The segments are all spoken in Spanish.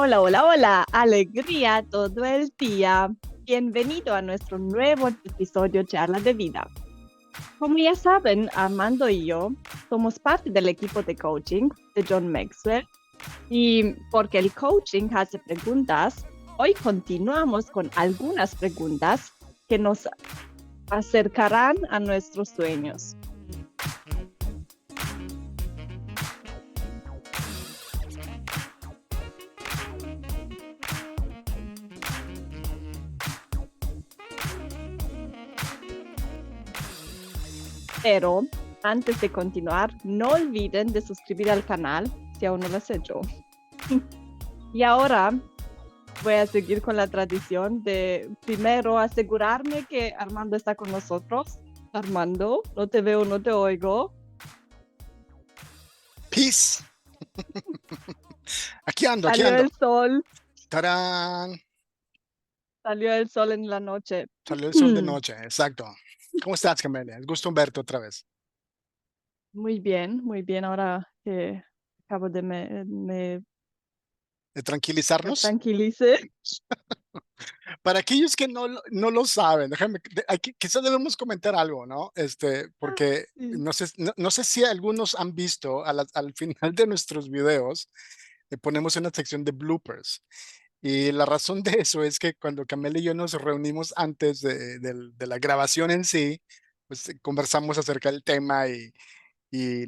Hola, hola, hola. Alegría todo el día. Bienvenido a nuestro nuevo episodio Charla de Vida. Como ya saben, Armando y yo somos parte del equipo de coaching de John Maxwell y porque el coaching hace preguntas, hoy continuamos con algunas preguntas que nos acercarán a nuestros sueños. Pero antes de continuar, no olviden de suscribir al canal si aún no lo has hecho. Y ahora voy a seguir con la tradición de primero asegurarme que Armando está con nosotros. Armando, no te veo, no te oigo. Peace. Aquí ando, aquí Salió ando. el sol, ¡Tarán! salió el sol en la noche. Salió el sol de noche, exacto. ¿Cómo estás, Camelia? Es gusto verte otra vez. Muy bien, muy bien. Ahora que acabo de De me tranquilizarnos. tranquilice. Para aquellos que no lo saben, quizás debemos comentar algo, ¿no? Ah, Porque sí. no sé si algunos han visto al final de nuestros videos, le ponemos una sección de bloopers. Y la razón de eso es que cuando Camelia y yo nos reunimos antes de la grabación en sí, pues conversamos acerca del tema y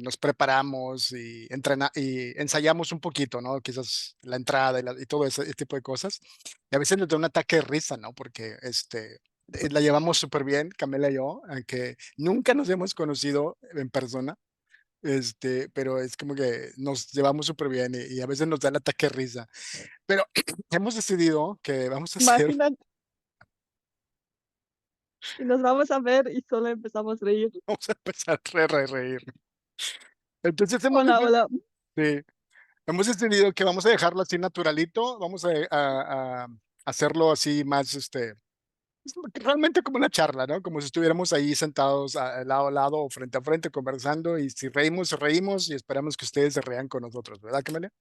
nos preparamos y ensayamos un poquito, ¿no? Quizás la entrada y todo ese tipo de cosas. Y a veces nos da un ataque de risa, ¿no? Porque la llevamos súper bien, Camila y yo, aunque nunca nos hemos conocido en persona. Pero es como que nos llevamos súper bien y a veces nos da el ataque de risa. Pero hemos decidido que vamos a hacer, Imagínate, y nos vamos a ver y solo empezamos a reír. vamos a empezar a reír. Entonces Hola, hola. sí, hemos decidido que vamos a dejarlo así naturalito, vamos a hacerlo así más, realmente como una charla, ¿no? Como si estuviéramos ahí sentados lado a lado o frente a frente conversando y si reímos, reímos y esperamos que ustedes se rean con nosotros, ¿verdad, Camelia?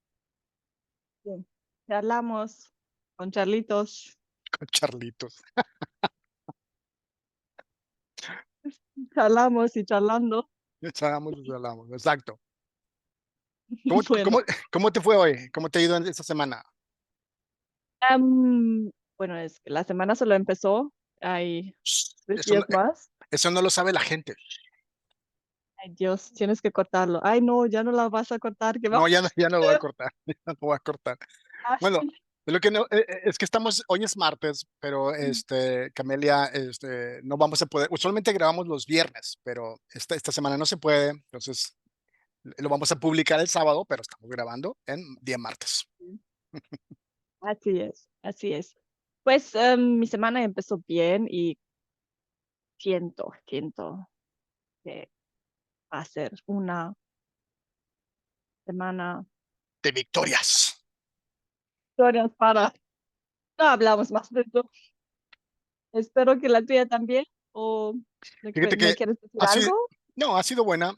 Sí. Charlamos con Charlitos. Con charlitos. Charlamos y charlando. Echamos, hablamos, exacto. ¿Cómo, Bueno, cómo, cómo te fue hoy? ¿Cómo te ha ido en esta semana? bueno, es que la semana solo empezó. Hay Shh, 3 días más. eso no lo sabe la gente. Ay, Dios, tienes que cortarlo. Ay, no, ya no la vas a cortar. ¿Qué No, vamos ya no lo a voy a hacer? cortar, ya no lo voy a cortar. Bueno, Ay, lo que no, es que hoy es martes, pero Camelia, no vamos a poder, usualmente grabamos los viernes, pero esta semana no se puede, entonces lo vamos a publicar el sábado, pero estamos grabando en día martes. así es, así es. Pues mi semana empezó bien y siento que va a ser una semana De victorias. historias para... No hablamos más de eso. Espero que la tuya también. ¿O Fíjate me que quieres decir así, algo? no, ha sido buena.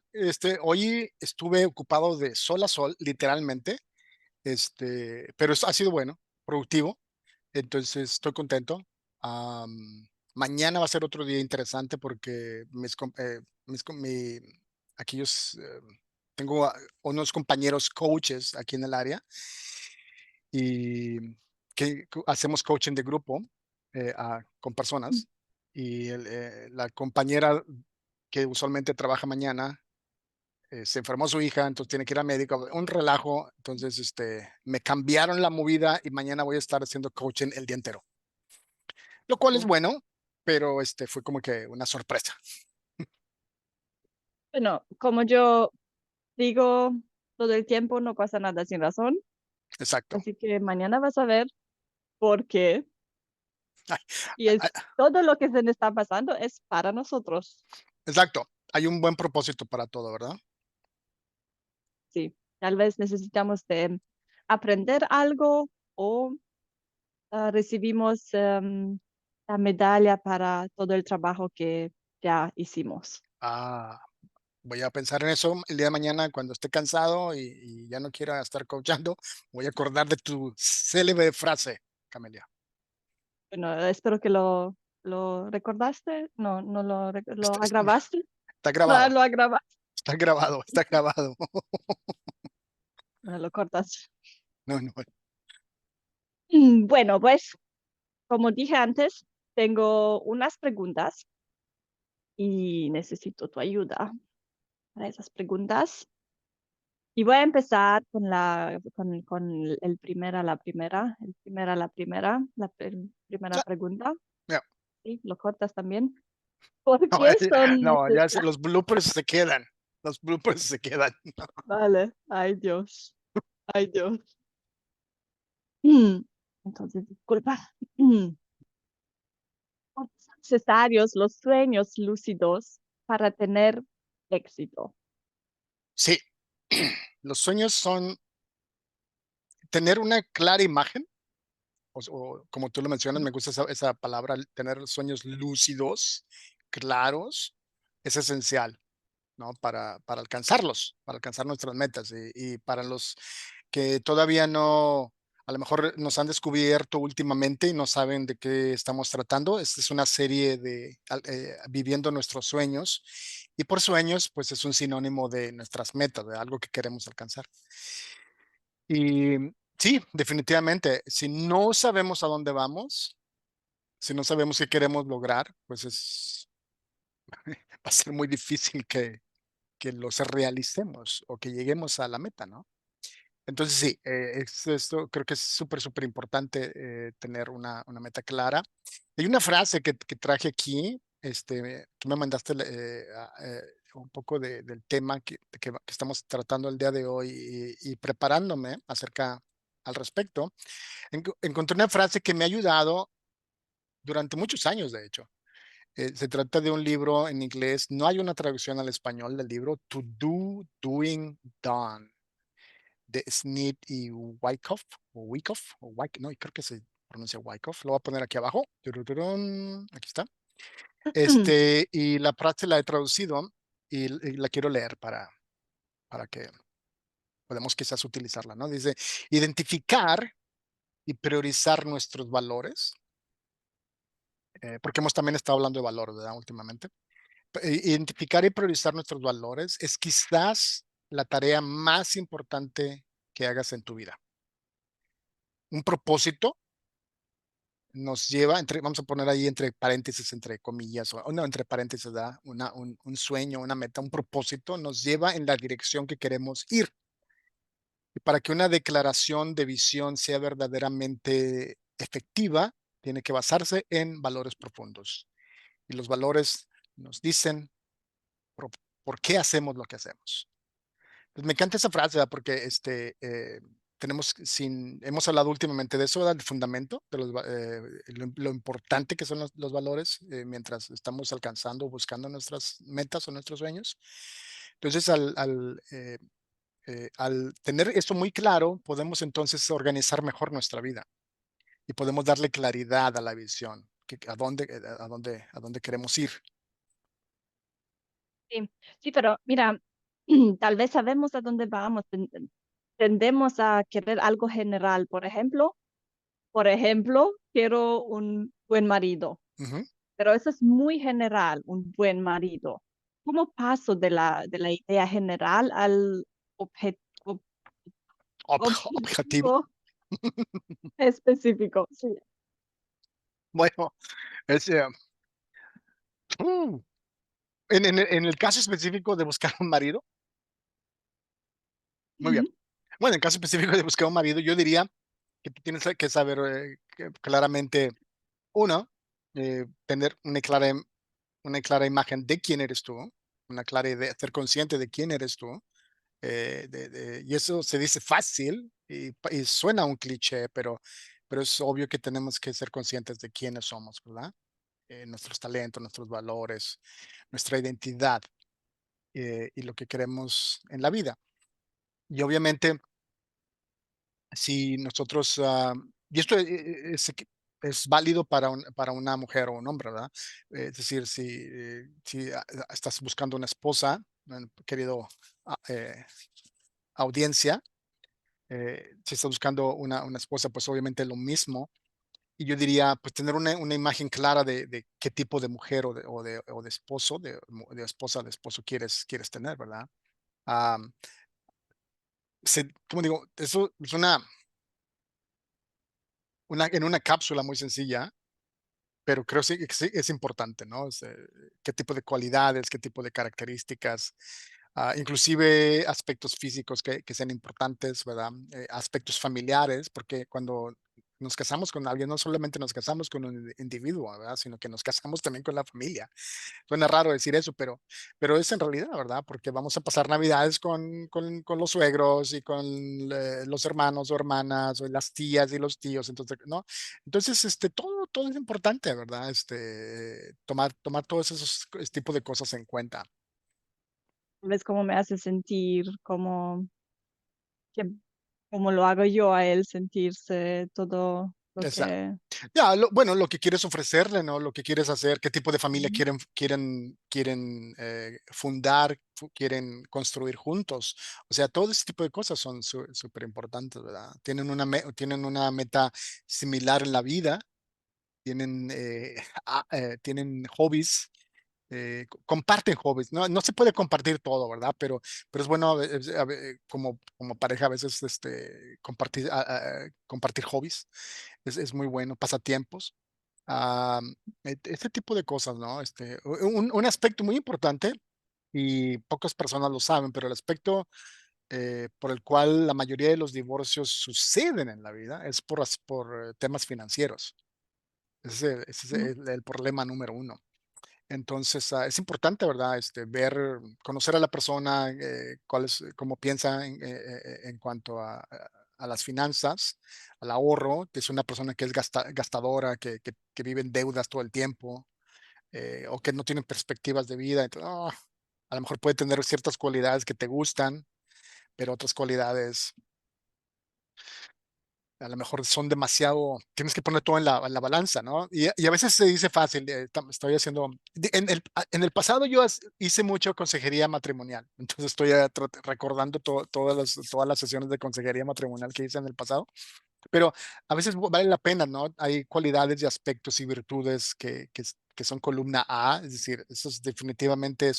Hoy estuve ocupado de sol a sol, literalmente, pero ha sido bueno, productivo. Entonces, estoy contento. Mañana va a ser otro día interesante porque aquellos, tengo unos compañeros coaches aquí en el área y que hacemos coaching de grupo con personas y la compañera que usualmente trabaja mañana se enfermó su hija, entonces tiene que ir al médico, un relajo, entonces me cambiaron la movida y mañana voy a estar haciendo coaching el día entero, lo cual es bueno, pero fue como que una sorpresa. Bueno, como yo digo todo el tiempo, no pasa nada sin razón. Exacto. Así que mañana vas a ver por qué. Ay, Y es ay, todo lo que se le está pasando es para nosotros. exacto. Hay un buen propósito para todo, ¿verdad? Sí, tal vez necesitamos de aprender algo o recibimos la medalla para todo el trabajo que ya hicimos. Ah, Voy a pensar en eso el día de mañana cuando esté cansado y ya no quiera estar coachando. Voy a acordar de tu célebre frase, Camelia. Bueno, espero que lo recordaste. No, no lo Está, agravaste. está Ah, grabado, lo agravaste. está grabado, está grabado. No, lo cortaste. No, no. Bueno, pues, como dije antes, tengo unas preguntas y necesito tu ayuda para esas preguntas. Y voy a empezar con primera Ya, pregunta. ya. Sí, lo cortas también. ¿Por No, qué son no, ya necesarias? los bloopers se quedan. Los bloopers se quedan. Vale, ay Dios, ay Dios. Mm, Entonces, disculpa. ¿Por qué son necesarios los sueños lúcidos para tener éxito? Sí, los sueños son tener una clara imagen, o como tú lo mencionas, me gusta esa palabra, tener sueños lúcidos, claros, es esencial, ¿no? Para alcanzarlos, para alcanzar nuestras metas y para los que todavía no, a lo mejor nos han descubierto últimamente y no saben de qué estamos tratando. Esta es una serie de viviendo nuestros sueños y por sueños, pues es un sinónimo de nuestras metas, de algo que queremos alcanzar. Y sí, definitivamente, si no sabemos a dónde vamos, si no sabemos qué queremos lograr, pues va a ser muy difícil que los realicemos o que lleguemos a la meta, ¿no? Entonces sí, esto creo que es súper, súper importante tener una meta clara. Hay una frase que traje aquí, que me mandaste un poco del tema que estamos tratando el día de hoy y preparándome acerca al respecto. Encontré una frase que me ha ayudado durante muchos años, de hecho. Se trata de un libro en inglés, no hay una traducción al español del libro, To Do, Doing, Done, de Smith y Wyckoff, no, creo que se pronuncia Wyckoff, lo voy a poner aquí abajo, tururún, aquí está. Y la frase la he traducido y la quiero leer para que podamos quizás utilizarla, ¿no? Dice, identificar y priorizar nuestros valores, porque hemos también estado hablando de valores, ¿verdad? Últimamente. Identificar y priorizar nuestros valores es quizás la tarea más importante que hagas en tu vida. Un propósito nos lleva, vamos a poner ahí entre paréntesis, entre comillas, o no, entre paréntesis, ¿da? Un sueño, una meta, un propósito, nos lleva en la dirección que queremos ir. Y para que una declaración de visión sea verdaderamente efectiva, tiene que basarse en valores profundos. Y los valores nos dicen por, por qué hacemos lo que hacemos. Pues me encanta esa frase, ¿verdad? Porque hemos hablado últimamente de eso, ¿verdad? El fundamento, lo importante que son los valores mientras estamos alcanzando o buscando nuestras metas o nuestros sueños. Entonces, al tener esto muy claro, podemos entonces organizar mejor nuestra vida y podemos darle claridad a la visión, a dónde queremos ir. Sí, sí, pero mira, tal vez sabemos a dónde vamos. Tendemos a querer algo general. Por ejemplo, quiero un buen marido, Ujú. pero eso es muy general, un buen marido. ¿Cómo paso de la idea general al obje- ob- Objetivo. objetivo específico? Sí. Bueno, es, uh, en el caso específico de buscar un marido, muy bien. Ujú. Bueno, en el caso específico de buscar un marido, yo diría que tú tienes que saber claramente, uno, tener una clara imagen de quién eres tú, una clara idea, ser consciente de quién eres tú. Y eso se dice fácil y suena un cliché, pero es obvio que tenemos que ser conscientes de quiénes somos, ¿verdad? Nuestros talentos, nuestros valores, nuestra identidad y lo que queremos en la vida. Y obviamente, si nosotros, y esto es válido para una mujer o un hombre, ¿verdad? Es decir, si estás buscando una esposa, bueno, querido audiencia, si estás buscando una esposa, pues obviamente lo mismo. Y yo diría, pues tener una imagen clara de qué tipo de mujer o de esposo, de esposa, de esposo quieres tener, ¿verdad? Am, como digo, eso es en una cápsula muy sencilla, pero creo sí, que sí es importante, ¿no? Qué tipo de cualidades, qué tipo de características, inclusive aspectos físicos que sean importantes, ¿verdad? Aspectos familiares, porque cuando nos casamos con alguien, no solamente nos casamos con un individuo, ¿verdad? Sino que nos casamos también con la familia. Suena raro decir eso, pero es en realidad, ¿verdad? Porque vamos a pasar Navidades con los suegros y con los hermanos o hermanas, o las tías y los tíos, entonces, ¿no? Entonces, todo es importante, ¿verdad? Tomar todos esos tipos de cosas en cuenta. ¿Ves cómo me hace sentir? Que, ¿cómo lo hago yo a él sentirse todo lo Exacto. que... Ya, bueno, lo que quieres ofrecerle, ¿no? Lo que quieres hacer, qué tipo de familia Ujú. quieren fundar, quieren construir juntos. O sea, todo ese tipo de cosas son súper importantes, ¿verdad? Tienen una meta similar en la vida, tienen hobbies, comparten hobbies. No, no se puede compartir todo, ¿verdad? Pero es bueno como pareja a veces compartir hobbies. Es muy bueno, pasatiempos. Este tipo de cosas, ¿no? Un aspecto muy importante y pocas personas lo saben, pero el aspecto por el cual la mayoría de los divorcios suceden en la vida es por temas financieros. Ese es Ujú. el problema número uno. Entonces, es importante, ¿verdad? Conocer a la persona, cómo piensa en cuanto a las finanzas, al ahorro, que es una persona que es gastadora, que vive en deudas todo el tiempo, o que no tiene perspectivas de vida. Entonces, a lo mejor puede tener ciertas cualidades que te gustan, pero otras cualidades a lo mejor son demasiado, tienes que poner todo en la balanza, ¿no? Y a veces se dice fácil, estoy haciendo, en el pasado yo hice mucho consejería matrimonial, entonces estoy recordando todas las sesiones de consejería matrimonial que hice en el pasado, pero a veces vale la pena, ¿no? Hay cualidades y aspectos y virtudes que son columna A, es decir, esos definitivamente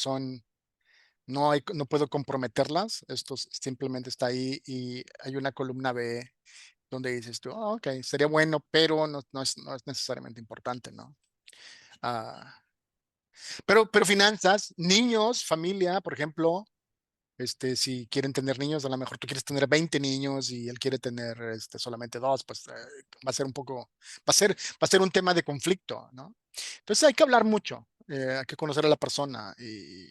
no puedo comprometerlas, esto simplemente está ahí y hay una columna B donde dices tú, ok, sería bueno, pero no es necesariamente importante, ¿no? Ah, pero finanzas, niños, familia, por ejemplo, si quieren tener niños, a lo mejor tú quieres tener 20 niños y él quiere tener solamente dos, pues va a ser un poco, va a ser un tema de conflicto, ¿no? Entonces hay que hablar mucho, hay que conocer a la persona y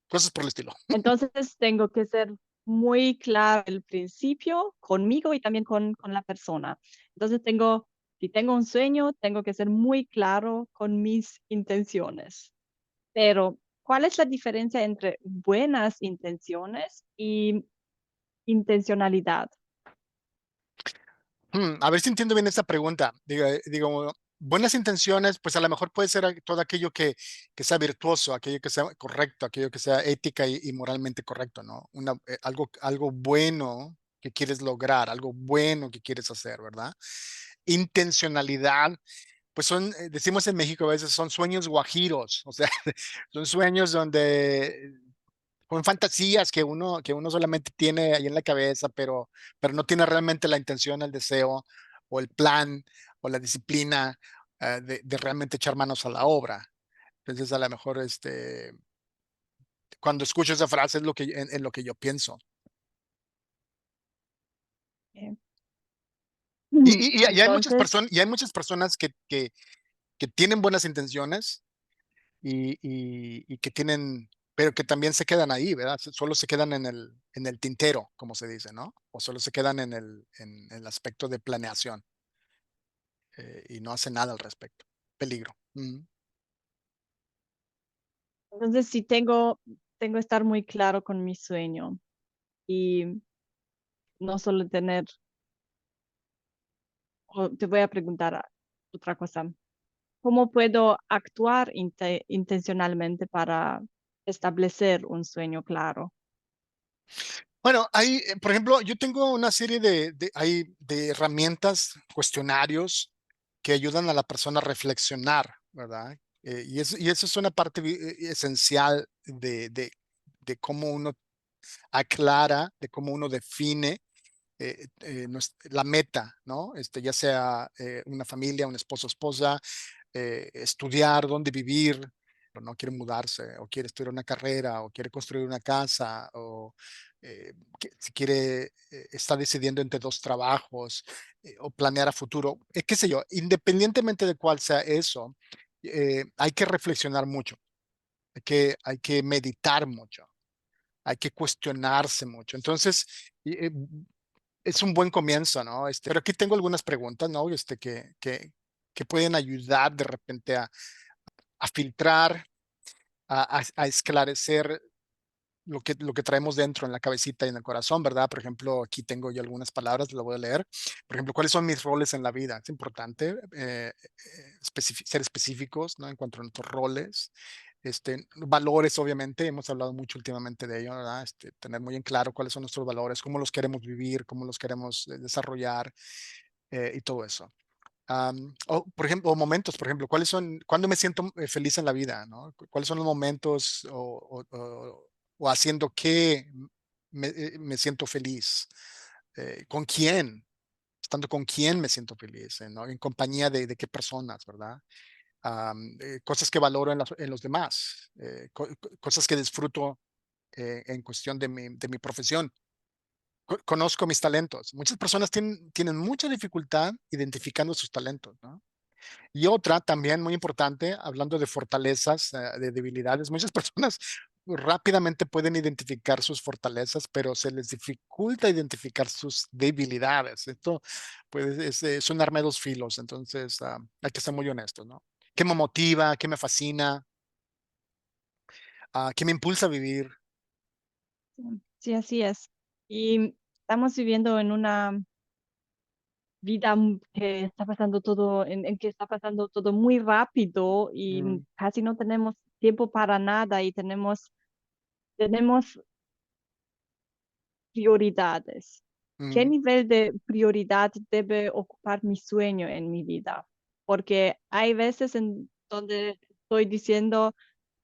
cosas por el estilo. Entonces tengo que ser muy claro al principio conmigo y también con la persona. Entonces si tengo un sueño, tengo que ser muy claro con mis intenciones. Pero, ¿cuál es la diferencia entre buenas intenciones y intencionalidad? A ver si entiendo bien esta pregunta. Digo, buenas intenciones, pues a lo mejor puede ser todo aquello que sea virtuoso, aquello que sea correcto, aquello que sea ética y moralmente correcto, ¿no? Algo bueno que quieres lograr, algo bueno que quieres hacer, ¿verdad? Intencionalidad, pues decimos en México a veces son sueños guajiros, o sea, son sueños donde con fantasías que uno solamente tiene ahí en la cabeza, pero no tiene realmente la intención, el deseo o el plan o la disciplina de realmente echar manos a la obra. Entonces, a lo mejor cuando escucho esa frase es en lo que yo pienso. Eh, Y hay muchas Entonces, personas, que tienen buenas intenciones y que tienen, pero que también se quedan ahí, ¿verdad? Solo se quedan en el tintero, como se dice, ¿no? O solo se quedan en el aspecto de planeación y no hacen nada al respecto. Peligro. entonces sí tengo que estar muy claro con mi sueño y no solo tener, o te voy a preguntar otra cosa. ¿Cómo puedo actuar intencionalmente para establecer un sueño claro? Bueno, hay, por ejemplo, yo tengo una serie de herramientas, cuestionarios que ayudan a la persona a reflexionar, ¿verdad? Y eso es una parte esencial de cómo uno aclara, de cómo uno define la meta, ¿no? Ya sea una familia, un esposo, esposa, estudiar, dónde vivir, o no quiere mudarse, o quiere estudiar una carrera, o quiere construir una casa, o si quiere, está decidiendo entre dos trabajos, o planear a futuro, qué sé yo, independientemente de cuál sea eso, hay que reflexionar mucho, hay que meditar mucho, hay que cuestionarse mucho. Entonces, es un buen comienzo, ¿no? Pero aquí tengo algunas preguntas, ¿no? Que pueden ayudar de repente a filtrar, a esclarecer lo que traemos dentro en la cabecita y en el corazón, ¿verdad? Por ejemplo, aquí tengo yo algunas palabras, las voy a leer. Por ejemplo, ¿cuáles son mis roles en la vida? Es importante ser específicos, ¿no? En cuanto a nuestros roles. Valores, obviamente, hemos hablado mucho últimamente de ello, ¿verdad? Tener muy en claro cuáles son nuestros valores, cómo los queremos vivir, cómo los queremos desarrollar y todo eso. O, por ejemplo, momentos, por ejemplo, cuándo me siento feliz en la vida, ¿no? ¿Cuáles son los momentos o haciendo qué me siento feliz? ¿Con quién? Estando con quién me siento feliz, ¿no? En compañía de qué personas, ¿verdad? Cosas que valoro en los demás, cosas que disfruto en cuestión de mi profesión. Conozco mis talentos. Muchas personas tienen mucha dificultad identificando sus talentos, ¿no? Y otra también muy importante, hablando de fortalezas, de debilidades, muchas personas rápidamente pueden identificar sus fortalezas, pero se les dificulta identificar sus debilidades. Esto pues, es un arma de dos filos, entonces hay que ser muy honestos, ¿no? ¿Qué me motiva? ¿Qué me fascina? ¿Qué me impulsa a vivir? Sí, así es. Y estamos viviendo en una vida que está pasando todo, en que está pasando todo muy rápido y Mm, casi no tenemos tiempo para nada y tenemos prioridades. ¿Qué mm, nivel de prioridad debe ocupar mi sueño en mi vida? Porque hay veces en donde estoy diciendo,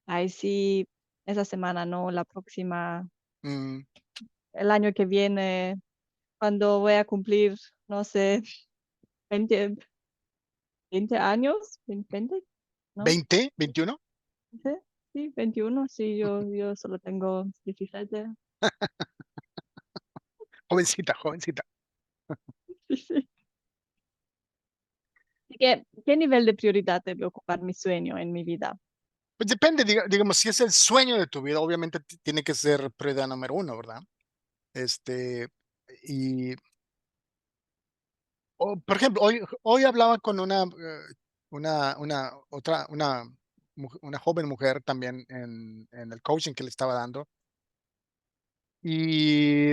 ay, sí, esa semana no, la próxima, mm. el año que viene, cuando voy a cumplir, no sé, 20 20 años, 20, ¿no? ¿20? ¿21? Sí, sí, 21, sí, yo solo tengo 17. Jovencita, jovencita. Sí, sí. Así que, ¿qué nivel de prioridad debe ocupar mi sueño en mi vida? Pues depende, digamos, si es el sueño de tu vida, obviamente tiene que ser prioridad número uno, ¿verdad? Este, y, por ejemplo, hoy hablaba con una joven mujer también en el coaching que le estaba dando, y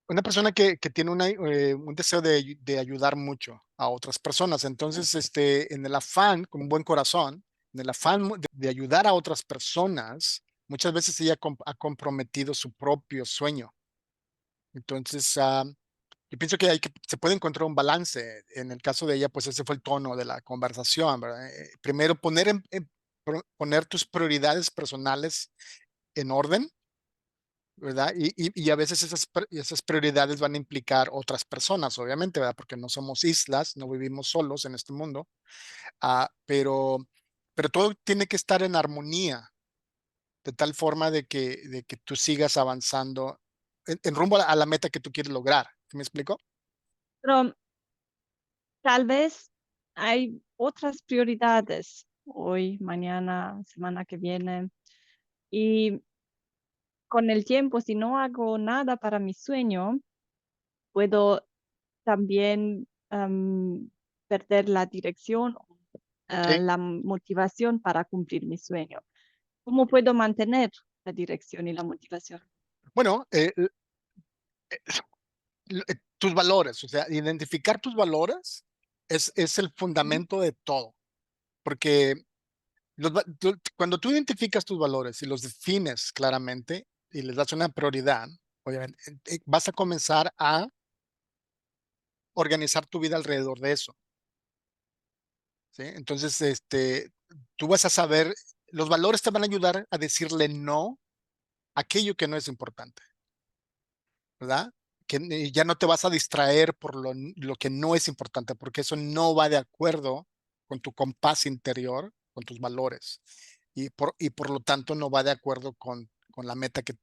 una persona que tiene un deseo de ayudar mucho a otras personas. Entonces, en el afán, con un buen corazón, en el afán de ayudar a otras personas, muchas veces ella ha comprometido su propio sueño. Entonces, yo pienso que se puede encontrar un balance. En el caso de ella, pues ese fue el tono de la conversación, ¿verdad? Primero, poner tus prioridades personales en orden, ¿verdad? Y a veces esas prioridades van a implicar otras personas, obviamente, ¿verdad? Porque no somos islas, no vivimos solos en este mundo, ah, pero, pero todo tiene que estar en armonía, de tal forma de que tú sigas avanzando en rumbo a la meta que tú quieres lograr. ¿Sí me explico? Pero tal vez hay otras prioridades hoy, mañana, semana que viene. Y con el tiempo, si no hago nada para mi sueño, puedo también perder la dirección, Sí. la motivación para cumplir mi sueño. ¿Cómo puedo mantener la dirección y la motivación? Bueno, tus valores, o sea, identificar tus valores es el Ujú. fundamento de todo, porque Cuando tú identificas tus valores y los defines claramente y les das una prioridad, obviamente, vas a comenzar a organizar tu vida alrededor de eso. ¿Sí? Entonces, tú vas a saber, los valores te van a ayudar a decirle no a aquello que no es importante, ¿verdad? Que ya no te vas a distraer por lo que no es importante, porque eso no va de acuerdo con tu compás interior, con tus valores, y por lo tanto no va de acuerdo con la meta que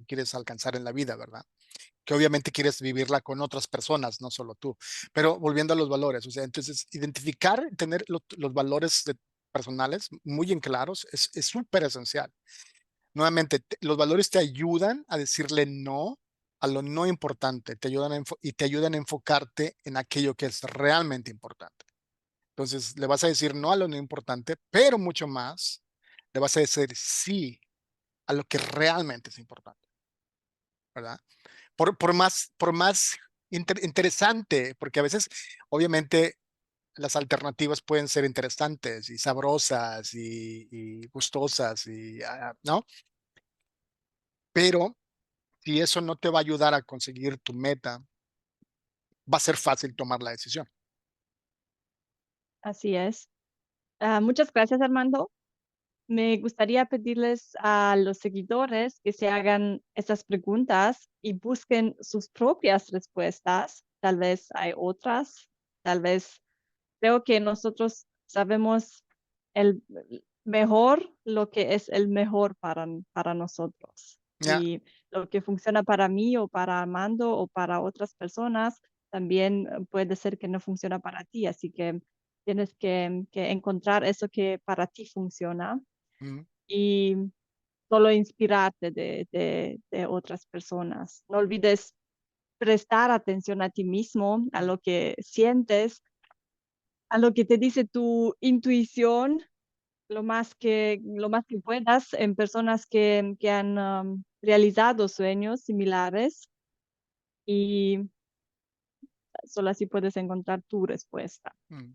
quieres alcanzar en la vida, ¿verdad? Que obviamente quieres vivirla con otras personas, no solo tú. Pero volviendo a los valores, o sea, entonces identificar, tener los valores personales muy en claros es súper esencial. Nuevamente, los valores te ayudan a decirle no a lo no importante, te ayudan y te ayudan a enfocarte en aquello que es realmente importante. Entonces, le vas a decir no a lo no importante, pero mucho más, le vas a decir sí a lo que realmente es importante, ¿verdad? Por más interesante, porque a veces, obviamente, las alternativas pueden ser interesantes y sabrosas y gustosas, ¿no? Pero si eso no te va a ayudar a conseguir tu meta, va a ser fácil tomar la decisión. Así es. Muchas gracias, Armando. Me gustaría pedirles a los seguidores que se hagan estas preguntas y busquen sus propias respuestas. Tal vez hay otras, tal vez creo que nosotros sabemos el mejor lo que es el mejor para nosotros. Ya. Y lo que funciona para mí o para Armando o para otras personas también puede ser que no funciona para ti. Así que tienes que encontrar eso que para ti funciona Mm, y solo inspirarte de otras personas. No olvides prestar atención a ti mismo, a mm, lo que sientes, a lo que te dice tu intuición, lo más que puedas en personas que han realizado sueños similares y solo así puedes encontrar tu respuesta. mm.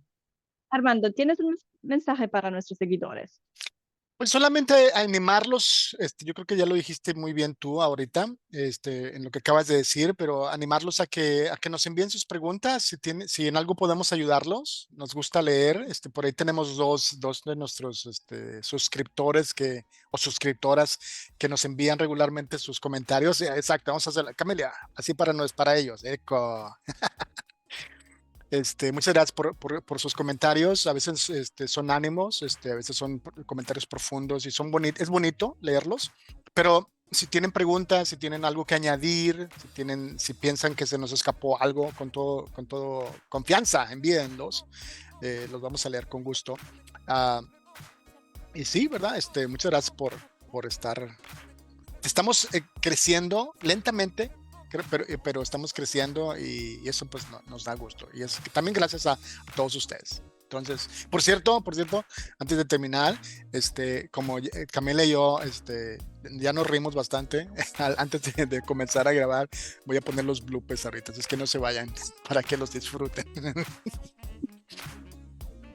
Armando, ¿tienes un mensaje para nuestros seguidores? Pues solamente animarlos, yo creo que ya lo dijiste muy bien tú ahorita, en lo que acabas de decir, pero animarlos a que nos envíen sus preguntas, si en algo podemos ayudarlos, nos gusta leer, por ahí tenemos dos de nuestros, suscriptores o suscriptoras que nos envían regularmente sus comentarios. Exacto, vamos a hacer, Camelia, así no es para ellos, eco. Muchas gracias por sus comentarios. A veces son ánimos, a veces son comentarios profundos y es bonito leerlos. Pero si tienen preguntas, si tienen algo que añadir, si piensan que se nos escapó algo, con todo confianza, envíenlos. Los vamos a leer con gusto. Ah, y sí, ¿verdad? Muchas gracias por estar. Estamos creciendo lentamente, pero estamos creciendo y eso pues nos da gusto. Y es también gracias a todos ustedes. Entonces, por cierto, antes de terminar, como Camila y yo, ya nos reímos bastante antes de comenzar a grabar, voy a poner los bloopers ahorita, así es que no se vayan para que los disfruten.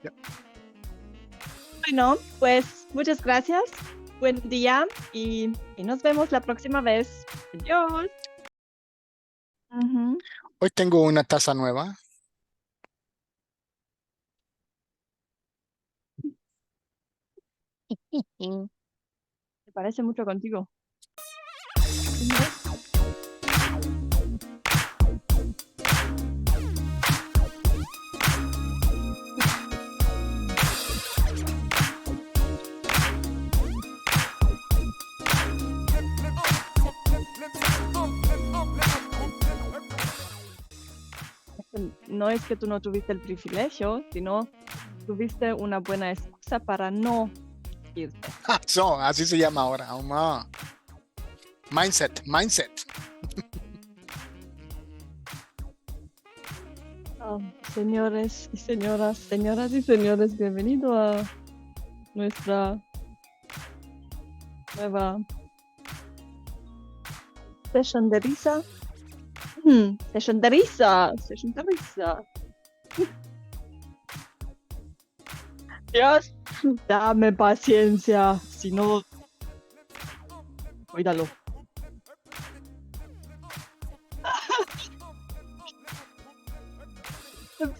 Ya. Bueno, pues muchas gracias. Buen día y nos vemos la próxima vez. Adiós. Ujú. Hoy tengo una taza nueva. Me parece mucho contigo. Ujú. No es que tú no tuviste el privilegio, sino tuviste una buena excusa para no irte. Así se llama ahora. Mindset. Ah, señores y señores, bienvenido a nuestra nueva session de risa. Session de risa. Dios, dame paciencia, si no, cuídalo.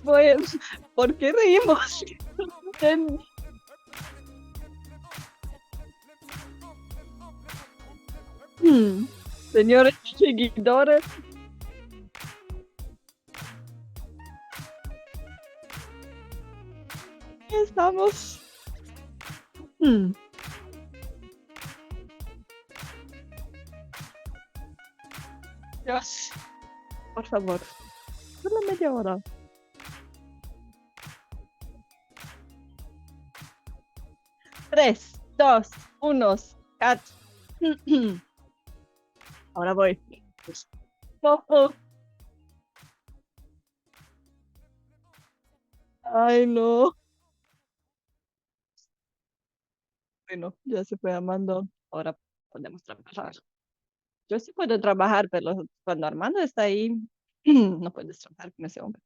Pues, ¿por qué reímos? En- Hmm, Señores seguidores, estamos. Hmm, Dios, por favor, solo media hora. 3, 2, 1, cat. Ahora voy. Oh, oh. Ay, no. Bueno, ya se fue Armando. Ahora podemos trabajar. Yo sí puedo trabajar, pero cuando Armando está ahí, no puedes trabajar con ese hombre.